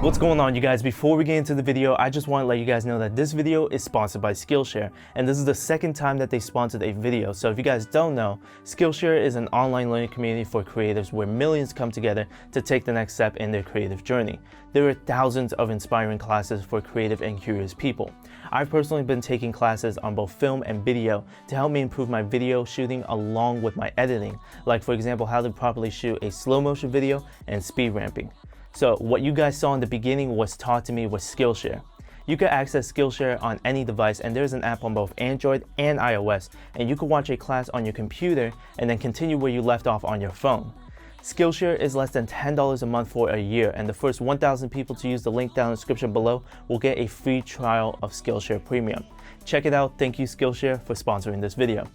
What's going on, you guys? Before we get into the video, I just want to let you guys know that this video is sponsored by Skillshare, and this is the second time that they sponsored a video. So if you guys don't know, Skillshare is an online learning community for creatives where millions come together to take the next step in their creative journey. There are thousands of inspiring classes for creative and curious people. I've personally been taking classes on both film and video to help me improve my video shooting along with my editing, like for example how to properly shoot a slow motion video and speed ramping. So what you guys saw in the beginning was taught to me with Skillshare. You can access Skillshare on any device, and there's an app on both Android and iOS, and you can watch a class on your computer and then continue where you left off on your phone. Skillshare is less than $10 a month for a year, and the first 1,000 people to use the link down in the description below will get a free trial of Skillshare Premium. Check it out. Thank you, Skillshare, for sponsoring this video.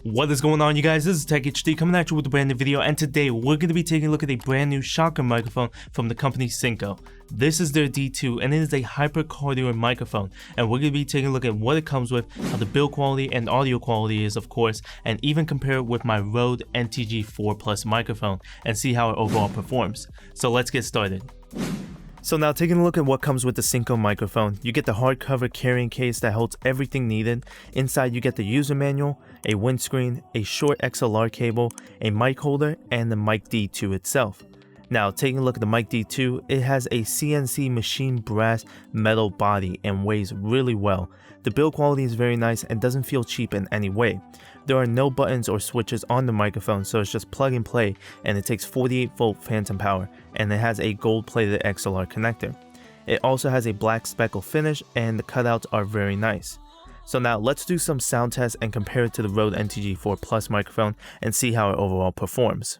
What is going on, you guys? This is Tech HD coming at you with a brand new video, and today we're going to be taking a look at a brand new shotgun microphone from the company SYNCO. This is their D2, and it is a hypercardioid microphone, and we're going to be taking a look at what it comes with, how the build quality and audio quality is, of course, and even compare it with my Rode NTG4 Plus microphone and see how it overall performs. So let's get started. So now taking a look at what comes with the SYNCO microphone, you get the hardcover carrying case that holds everything needed. Inside you get the user manual, a windscreen, a short XLR cable, a mic holder, and the Mic D2 itself. Now taking a look at the Mic D2, it has a CNC machine brass metal body and weighs really well. The build quality is very nice and doesn't feel cheap in any way. There are no buttons or switches on the microphone, so it's just plug and play, and it takes 48-volt phantom power, and it has a gold-plated XLR connector. It also has a black speckle finish, and the cutouts are very nice. So now let's do some sound tests and compare it to the Rode NTG4 Plus microphone and see how it overall performs.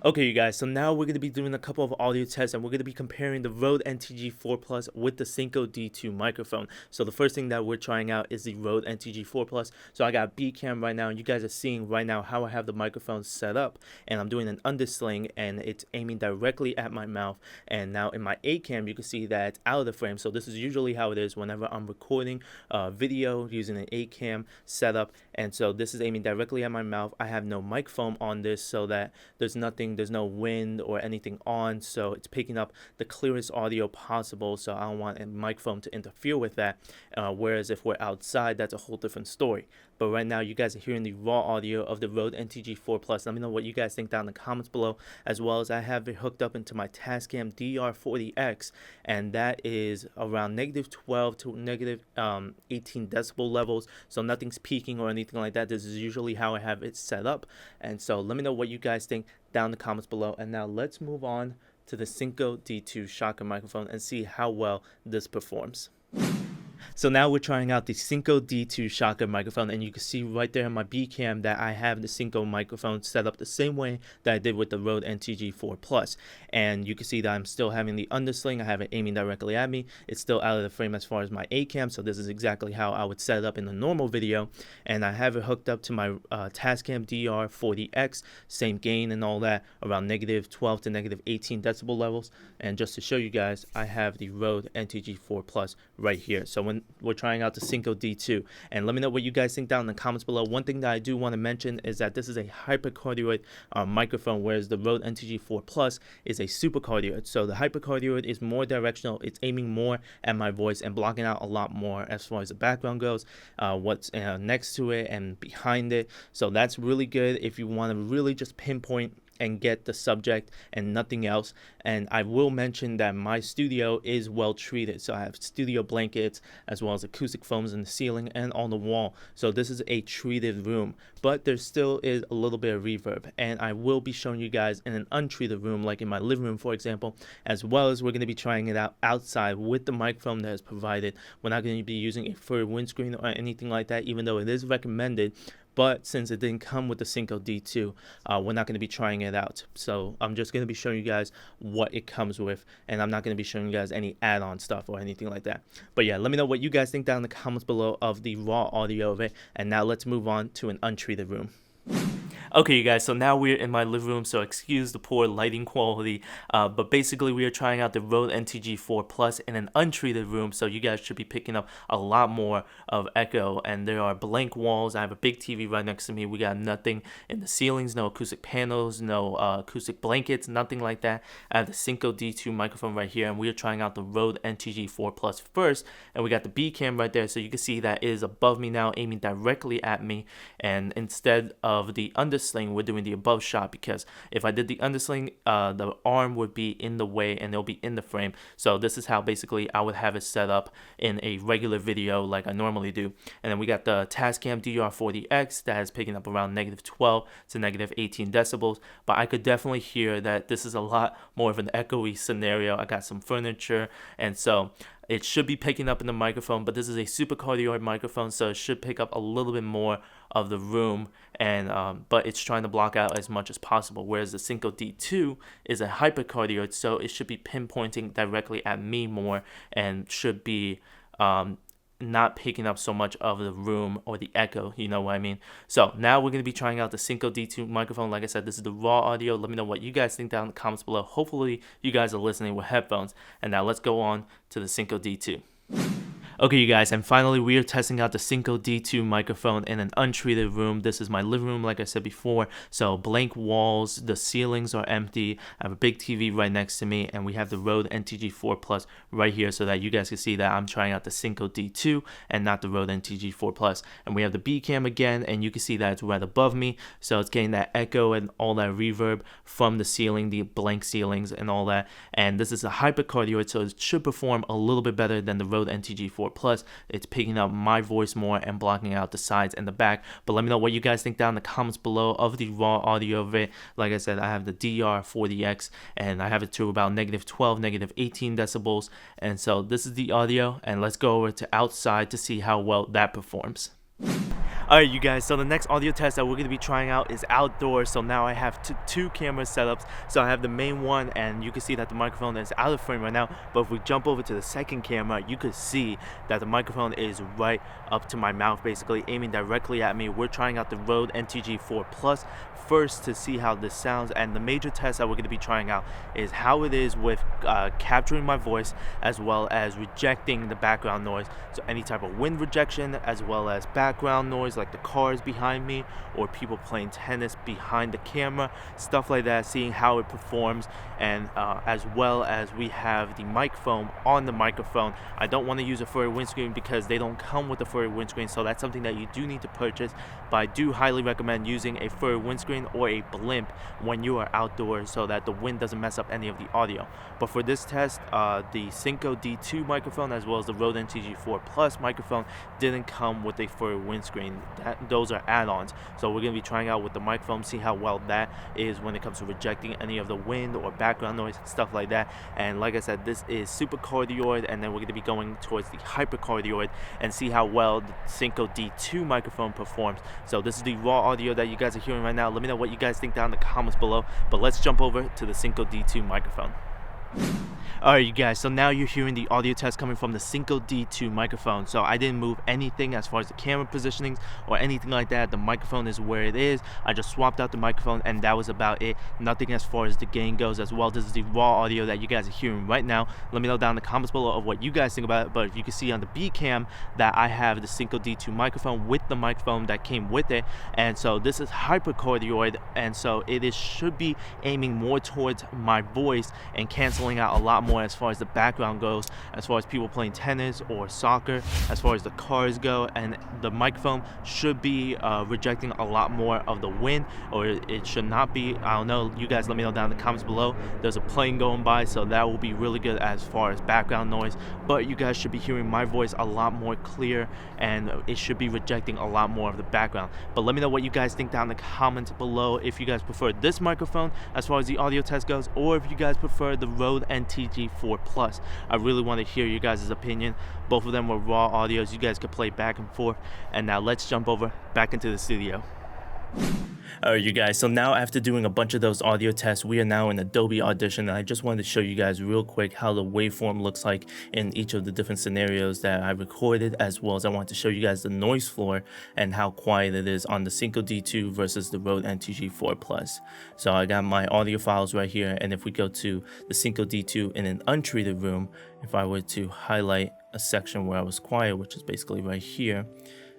Okay, you guys, so now we're going to be doing a couple of audio tests, and we're going to be comparing the Rode NTG4 Plus with the SYNCO D2 microphone. So the first thing that we're trying out is the Rode NTG4 Plus. So I got B cam right now, and you guys are seeing right now how I have the microphone set up, and I'm doing an undersling, and it's aiming directly at my mouth. And now in my A cam, you can see that it's out of the frame. So this is usually how it is whenever I'm recording video using an A cam setup. And so this is aiming directly at my mouth. I have no mic foam on this, so that there's no wind or anything on, so it's picking up the clearest audio possible, so I don't want a mic foam to interfere with that, whereas if we're outside, that's a whole different story. But right now you guys are hearing the raw audio of the Rode NTG4 Plus. Let me know what you guys think down in the comments below, as well as I have it hooked up into my Tascam DR40X, and that is around -12 to -18 decibel levels, so nothing's peaking or anything like that. This is usually how I have it set up, and so let me know what you guys think down in the comments below. And now let's move on to the SYNCO D2 shotgun microphone and see how well this performs. So now we're trying out the SYNCO D2 shotgun microphone, and you can see right there in my B cam that I have the SYNCO microphone set up the same way that I did with the Rode NTG4 Plus. And you can see that I'm still having the undersling. I have it aiming directly at me. It's still out of the frame as far as my A cam, so this is exactly how I would set it up in a normal video. And I have it hooked up to my Tascam DR40X, same gain and all that, around -12 to -18 decibel levels. And just to show you guys, I have the Rode NTG4 Plus right here. So when we're trying out the SYNCO D2, and let me know what you guys think down in the comments below. One thing that I do want to mention is that this is a hypercardioid microphone, whereas the Rode NTG4 Plus is a supercardioid. So the hypercardioid is more directional. It's aiming more at my voice and blocking out a lot more as far as the background goes, what's next to it and behind it. So that's really good if you want to really just pinpoint and get the subject and nothing else. And I will mention that my studio is well treated, so I have studio blankets as well as acoustic foams in the ceiling and on the wall. So this is a treated room, but there still is a little bit of reverb, and I will be showing you guys in an untreated room, like in my living room for example, as well as we're going to be trying it out outside with the microphone that is provided. We're not going to be using a furry windscreen or anything like that, even though it is recommended. But since it didn't come with the SYNCO D2, we're not going to be trying it out. So I'm just going to be showing you guys what it comes with, and I'm not going to be showing you guys any add-on stuff or anything like that. But yeah, let me know what you guys think down in the comments below of the raw audio of it. And now let's move on to an untreated room. Okay, you guys, so now we're in my living room, so excuse the poor lighting quality, but basically we are trying out the Rode NTG4 Plus in an untreated room, so you guys should be picking up a lot more of echo, and there are blank walls. I have a big TV right next to me. We got nothing in the ceilings, no acoustic panels, no acoustic blankets, nothing like that. I have the SYNCO D2 microphone right here, and we are trying out the Rode NTG4 Plus first, and we got the B cam right there, so you can see that it is above me now, aiming directly at me, and instead of the undersling, we're doing the above shot, because if I did the undersling, the arm would be in the way and it'll be in the frame. So this is how basically I would have it set up in a regular video like I normally do. And then we got the Tascam DR40X that is picking up around -12 to -18 decibels, but I could definitely hear that this is a lot more of an echoey scenario. I got some furniture, and so it should be picking up in the microphone, but this is a supercardioid microphone, so it should pick up a little bit more of the room, and but it's trying to block out as much as possible, whereas the SYNCO D2 is a hypercardioid, so it should be pinpointing directly at me more and should be not picking up so much of the room or the echo, you know what I mean? So now we're going to be trying out the SYNCO D2 microphone. Like I said, this is the raw audio. Let me know what you guys think down in the comments below. Hopefully you guys are listening with headphones. And now let's go on to the SYNCO D2. Okay, you guys, and finally we are testing out the SYNCO D2 microphone in an untreated room. This is my living room, like I said before, so blank walls, the ceilings are empty. I have a big TV right next to me, and we have the Rode NTG4 Plus right here so that you guys can see that I'm trying out the SYNCO D2 and not the Rode NTG4 Plus. And we have the B cam again, and you can see that it's right above me, so it's getting that echo and all that reverb from the ceiling, the blank ceilings and all that. And this is a hypercardioid, so it should perform a little bit better than the Rode NTG4 Plus. It's picking up my voice more and blocking out the sides and the back. But let me know what you guys think down in the comments below of the raw audio of it. Like I said, I have the DR40X, and I have it to about -12, -18 decibels. And so this is the audio, and let's go over to outside to see how well that performs. Alright, you guys, so the next audio test that we're going to be trying out is outdoors. So now I have two camera setups. So I have the main one, and you can see that the microphone is out of frame right now. But if we jump over to the second camera, you could see that the microphone is right up to my mouth, basically aiming directly at me. We're trying out the Rode NTG4 Plus first to see how this sounds, and the major test that we're going to be trying out is how it is with capturing my voice as well as rejecting the background noise. So any type of wind rejection as well as background noise like the cars behind me or people playing tennis behind the camera, stuff like that, seeing how it performs. And as well as we have the mic foam on the microphone. I don't want to use a furry windscreen because they don't come with a furry windscreen, so that's something that you do need to purchase, but I do highly recommend using a furry windscreen or a blimp when you are outdoors so that the wind doesn't mess up any of the audio. But for this test, the SYNCO D2 microphone as well as the Rode NTG4 Plus microphone didn't come with a furry windscreen. Those are add-ons. So we're going to be trying out with the mic foam, see how well that is when it comes to rejecting any of the wind or background noise, stuff like that. And like I said, this is supercardioid, and then we're going to be going towards the hypercardioid and see how well the SYNCO D2 microphone performs. So this is the raw audio that you guys are hearing right now. Let me know what you guys think down in the comments below, but let's jump over to the SYNCO D2 microphone. Alright, you guys, so now you're hearing the audio test coming from the SYNCO D2 microphone. So I didn't move anything as far as the camera positionings or anything like that. The microphone is where it is. I just swapped out the microphone, and that was about it. Nothing as far as the gain goes as well. This is the raw audio that you guys are hearing right now. Let me know down in the comments below of what you guys think about it. But if you can see on the B cam that I have the SYNCO D2 microphone with the microphone that came with it, and so this is hypercardioid, and so it should be aiming more towards my voice and canceling out a lot more as far as the background goes, as far as people playing tennis or soccer, as far as the cars go. And the microphone should be rejecting a lot more of the wind, or it should not be. I don't know, you guys let me know down in the comments below. There's a plane going by, so that will be really good as far as background noise, but you guys should be hearing my voice a lot more clear, and it should be rejecting a lot more of the background. But let me know what you guys think down in the comments below, if you guys prefer this microphone as far as the audio test goes, or if you guys prefer the Rode NTG4 Plus. I really want to hear you guys' opinion. Both of them were raw audios. You guys could play back and forth. And now let's jump over back into the studio. Alright, you guys, so now after doing a bunch of those audio tests, we are now in Adobe Audition, and I just wanted to show you guys real quick how the waveform looks like in each of the different scenarios that I recorded, as well as I wanted to show you guys the noise floor and how quiet it is on the SYNCO D2 versus the Rode NTG4 Plus. So I got my audio files right here, and if we go to the SYNCO D2 in an untreated room, if I were to highlight a section where I was quiet, which is basically right here,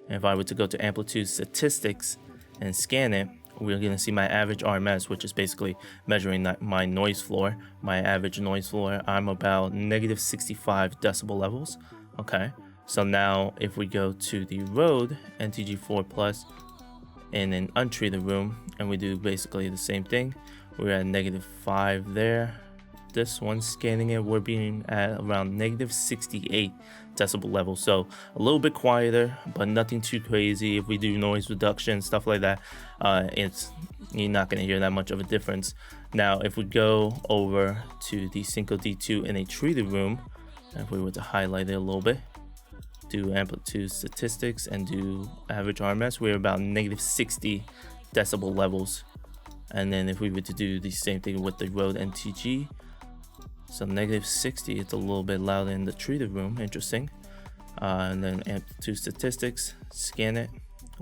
and if I were to go to amplitude statistics and scan it, we're going to see my average RMS, which is basically measuring my noise floor. My average noise floor, I'm about -65 decibel levels. Okay, so now if we go to the Rode NTG4 Plus in an untreated room and we do basically the same thing, we're at -5 there. This one, scanning it, we're being at around -68 decibel level, so a little bit quieter, but nothing too crazy. If we do noise reduction, stuff like that, you're not going to hear that much of a difference. Now if we go over to the SYNCO D2 in a treated room, if we were to highlight it a little bit, do amplitude statistics and do average RMS, we're about -60 decibel levels. And then if we were to do the same thing with the Rode NTG, so -60, it's a little bit louder in the treated room, interesting. And then amplitude statistics, scan it,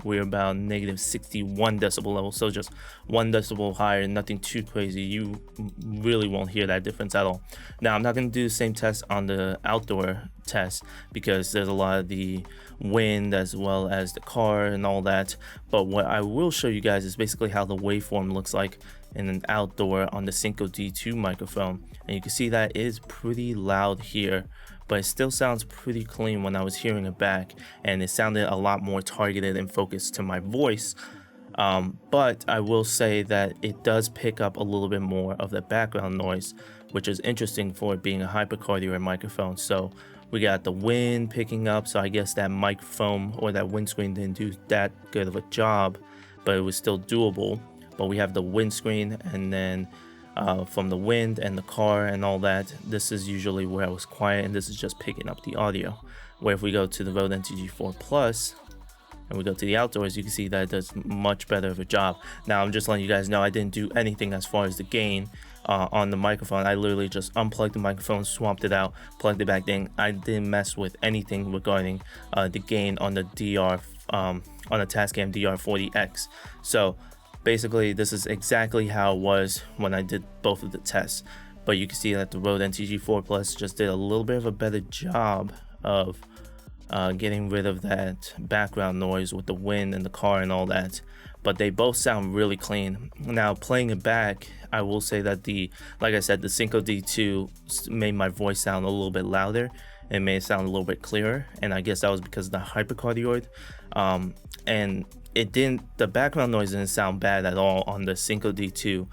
we're about -61 decibel level, so just 1 decibel higher, nothing too crazy. You really won't hear that difference at all. Now I'm not going to do the same test on the outdoor test because there's a lot of the wind as well as the car and all that, but what I will show you guys is basically how the waveform looks like in an outdoor on the SYNCO D2 microphone, and you can see that it is pretty loud here, but it still sounds pretty clean when I was hearing it back, and it sounded a lot more targeted and focused to my voice. But I will say that it does pick up a little bit more of the background noise, which is interesting for it being a hypercardioid microphone. So we got the wind picking up, so I guess that microphone or that windscreen didn't do that good of a job, but it was still doable. But we have the windscreen, and then from the wind and the car and all that, this is usually where I was quiet, and this is just picking up the audio. Where if we go to the Rode NTG4 Plus and we go to the outdoors, you can see that it does much better of a job. Now I'm just letting you guys know I didn't do anything as far as the gain on the microphone. I literally just unplugged the microphone, swapped it out, plugged it back in. I didn't mess with anything regarding the gain on the on the Tascam DR40X. So basically, this is exactly how it was when I did both of the tests, but you can see that the Rode NTG4 Plus just did a little bit of a better job of getting rid of that background noise with the wind and the car and all that, but they both sound really clean. Now playing it back, I will say that like I said, the SYNCO D2 made my voice sound a little bit louder. It made it sound a little bit clearer, and I guess that was because of the hypercardioid. And the background noise didn't sound bad at all on the SYNCO D2,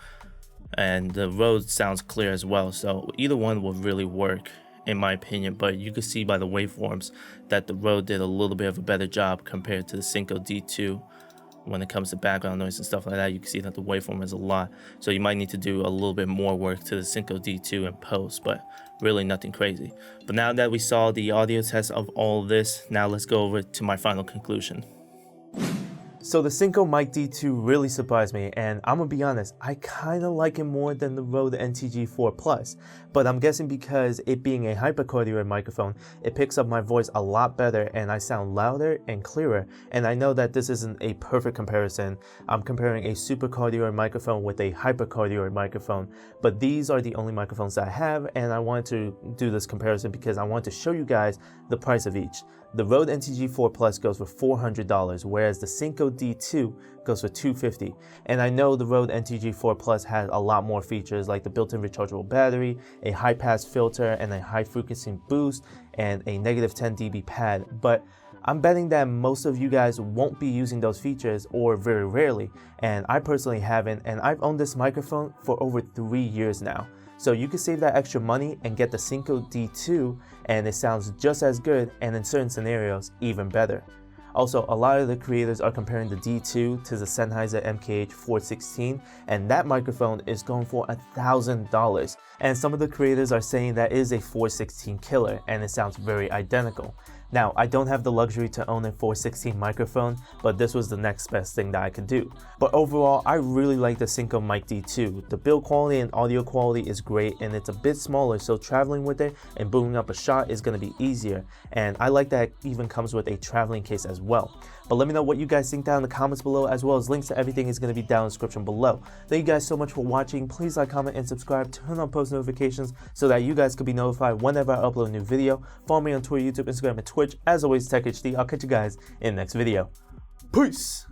and the Rode sounds clear as well. So either one would really work in my opinion, but you can see by the waveforms that the Rode did a little bit of a better job compared to the SYNCO D2 when it comes to background noise and stuff like that. You can see that the waveform is a lot, so you might need to do a little bit more work to the SYNCO D2 in post, but really nothing crazy. But now that we saw the audio test of all of this, now let's go over to my final conclusion. So the SYNCO Mic D2 really surprised me, and I'm gonna be honest, I kinda like it more than the Rode NTG4 Plus, but I'm guessing because it being a hypercardioid microphone, it picks up my voice a lot better and I sound louder and clearer. And I know that this isn't a perfect comparison. I'm comparing a supercardioid microphone with a hypercardioid microphone, but these are the only microphones that I have, and I wanted to do this comparison because I want to show you guys the price of each. The Rode NTG4 Plus goes for $400, whereas the SYNCO D2 goes for $250. And I know the Rode NTG4 Plus has a lot more features like the built-in rechargeable battery, a high-pass filter, and a high-frequency boost, and a -10 dB pad. But I'm betting that most of you guys won't be using those features, or very rarely, and I personally haven't, and I've owned this microphone for over 3 years now. So you can save that extra money and get the SYNCO D2, and it sounds just as good, and in certain scenarios, even better. Also, a lot of the creators are comparing the D2 to the Sennheiser MKH416, and that microphone is going for $1,000. And some of the creators are saying that it is a 416 killer, and it sounds very identical. Now, I don't have the luxury to own a 416 microphone, but this was the next best thing that I could do. But overall, I really like the SYNCO Mic D2. The build quality and audio quality is great, and it's a bit smaller, so traveling with it and booming up a shot is going to be easier. And I like that it even comes with a traveling case as well. But let me know what you guys think down in the comments below, as well as links to everything is going to be down in the description below. Thank you guys so much for watching. Please like, comment, and subscribe. Turn on post notifications so that you guys can be notified whenever I upload a new video. Follow me on Twitter, YouTube, Instagram, and Twitch. As always, TechHD. I'll catch you guys in the next video. Peace!